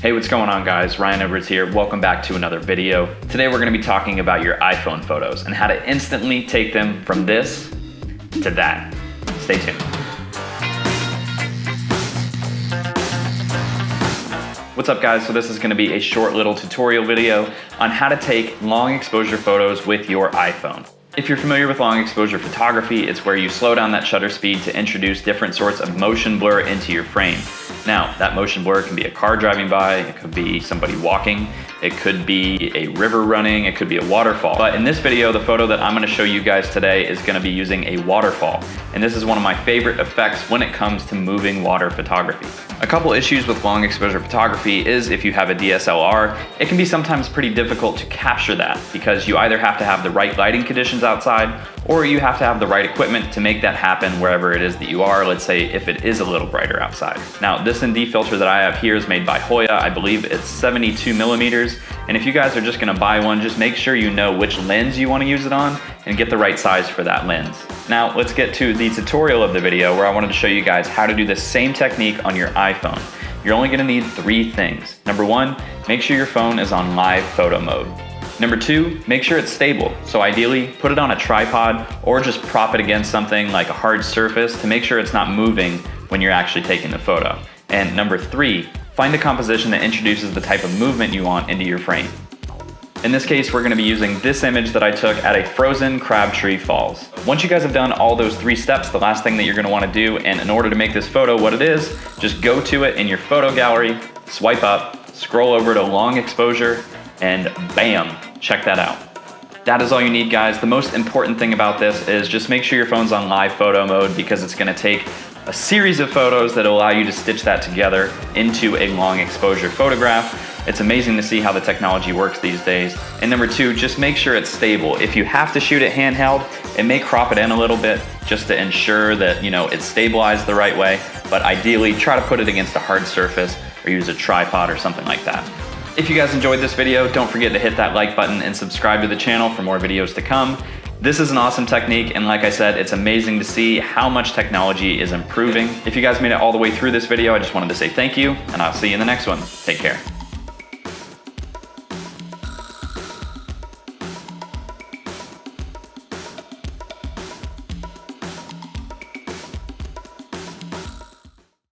Hey, what's going on guys? Ryan Edwards here. Welcome back to another video. Today we're gonna be talking about your iPhone photos and how to instantly take them from this to that. Stay tuned. What's up guys? So this is gonna be a short little tutorial video on how to take long exposure photos with your iPhone. If you're familiar with long exposure photography, it's where you slow down that shutter speed to introduce different sorts of motion blur into your frame. Now, that motion blur can be a car driving by, it could be somebody walking, it could be a river running, it could be a waterfall. But in this video, the photo that I'm gonna show you guys today is gonna be using a waterfall. And this is one of my favorite effects when it comes to moving water photography. A couple issues with long exposure photography is if you have a DSLR, it can be sometimes pretty difficult to capture that because you either have to have the right lighting conditions outside or you have to have the right equipment to make that happen wherever it is that you are, let's say if it is a little brighter outside. Now this ND filter that I have here is made by Hoya. I believe it's 72 millimeters. And if you guys are just gonna buy one, just make sure you know which lens you wanna use it on and get the right size for that lens. Now let's get to the tutorial of the video where I wanted to show you guys how to do the same technique on your iPhone. You're only gonna need 3 things. Number 1, make sure your phone is on live photo mode. Number 2, make sure it's stable. So ideally, put it on a tripod or just prop it against something like a hard surface to make sure it's not moving when you're actually taking the photo. And number 3, find a composition that introduces the type of movement you want into your frame. In this case, we're gonna be using this image that I took at a frozen Crabtree Falls. Once you guys have done all those 3 steps, the last thing that you're gonna wanna do, and in order to make this photo what it is, just go to it in your photo gallery, swipe up, scroll over to long exposure, and bam, check that out. That is all you need, guys. The most important thing about this is just make sure your phone's on live photo mode because it's gonna take a series of photos that will allow you to stitch that together into a long exposure photograph. It's amazing to see how the technology works these days. And number 2, just make sure it's stable. If you have to shoot it handheld, it may crop it in a little bit just to ensure that it's stabilized the right way, but ideally try to put it against a hard surface or use a tripod or something like that. If you guys enjoyed this video, don't forget to hit that like button and subscribe to the channel for more videos to come. This is an awesome technique, and like I said, it's amazing to see how much technology is improving. If you guys made it all the way through this video, I just wanted to say thank you, and I'll see you in the next one. Take care.